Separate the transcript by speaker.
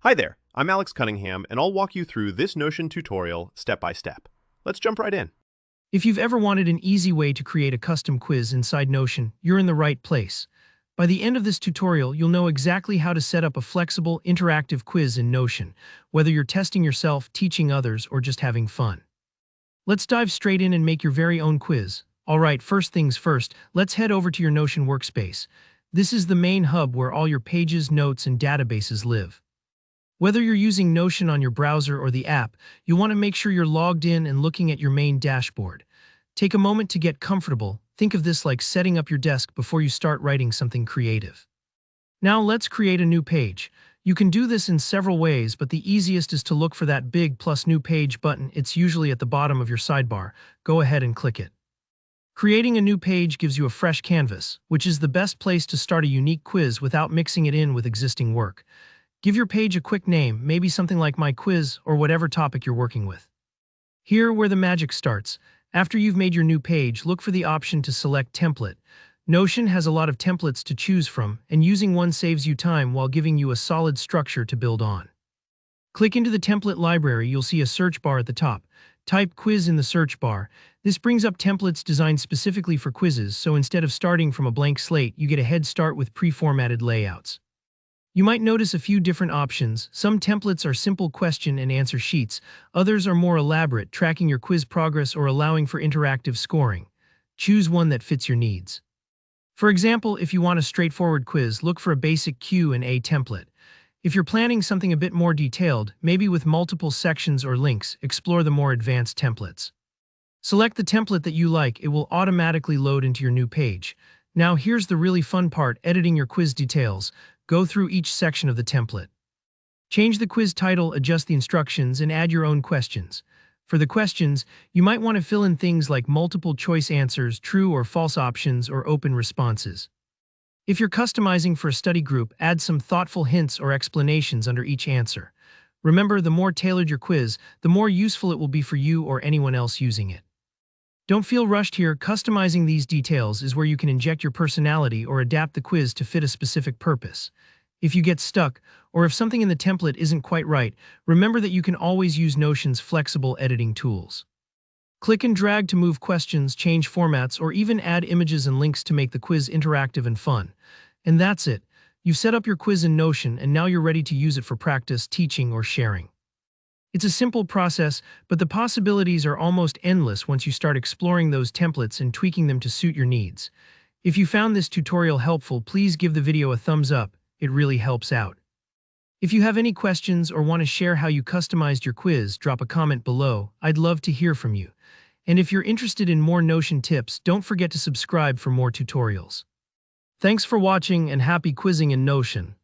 Speaker 1: Hi there, I'm Alex Cunningham, and I'll walk you through this Notion tutorial step by step. Let's jump right in.
Speaker 2: If you've ever wanted an easy way to create a custom quiz inside Notion, you're in the right place. By the end of this tutorial, you'll know exactly how to set up a flexible, interactive quiz in Notion, whether you're testing yourself, teaching others, or just having fun. Let's dive straight in and make your very own quiz. Alright, first things first, let's head over to your Notion workspace. This is the main hub where all your pages, notes, and databases live. Whether you're using Notion on your browser or the app, you'll want to make sure you're logged in and looking at your main dashboard. Take a moment to get comfortable. Think of this like setting up your desk before you start writing something creative. Now let's create a new page. You can do this in several ways, but the easiest is to look for that big plus new page button. It's usually at the bottom of your sidebar. Go ahead and click it. Creating a new page gives you a fresh canvas, which is the best place to start a unique quiz without mixing it in with existing work. Give your page a quick name, maybe something like My Quiz or whatever topic you're working with. Here where the magic starts. After you've made your new page, look for the option to select Template. Notion has a lot of templates to choose from, and using one saves you time while giving you a solid structure to build on. Click into the template library. You'll see a search bar at the top. Type Quiz in the search bar. This brings up templates designed specifically for quizzes, so instead of starting from a blank slate, you get a head start with pre-formatted layouts. You might notice a few different options. Some templates are simple question and answer sheets. Others are more elaborate, tracking your quiz progress or allowing for interactive scoring. Choose one that fits your needs. For example, if you want a straightforward quiz, look for a basic Q&A template. If you're planning something a bit more detailed, maybe with multiple sections or links, explore the more advanced templates. Select the template that you like. It will automatically load into your new page. Now here's the really fun part, editing your quiz details. Go through each section of the template. Change the quiz title, adjust the instructions, and add your own questions. For the questions, you might want to fill in things like multiple choice answers, true or false options, or open responses. If you're customizing for a study group, add some thoughtful hints or explanations under each answer. Remember, the more tailored your quiz, the more useful it will be for you or anyone else using it. Don't feel rushed here. Customizing these details is where you can inject your personality or adapt the quiz to fit a specific purpose. If you get stuck, or if something in the template isn't quite right, remember that you can always use Notion's flexible editing tools. Click and drag to move questions, change formats, or even add images and links to make the quiz interactive and fun. And that's it. You've set up your quiz in Notion, and now you're ready to use it for practice, teaching, or sharing. It's a simple process, but the possibilities are almost endless once you start exploring those templates and tweaking them to suit your needs. If you found this tutorial helpful, please give the video a thumbs up. It really helps out. If you have any questions or want to share how you customized your quiz, drop a comment below. I'd love to hear from you. And if you're interested in more Notion tips, don't forget to subscribe for more tutorials. Thanks for watching and happy quizzing in Notion.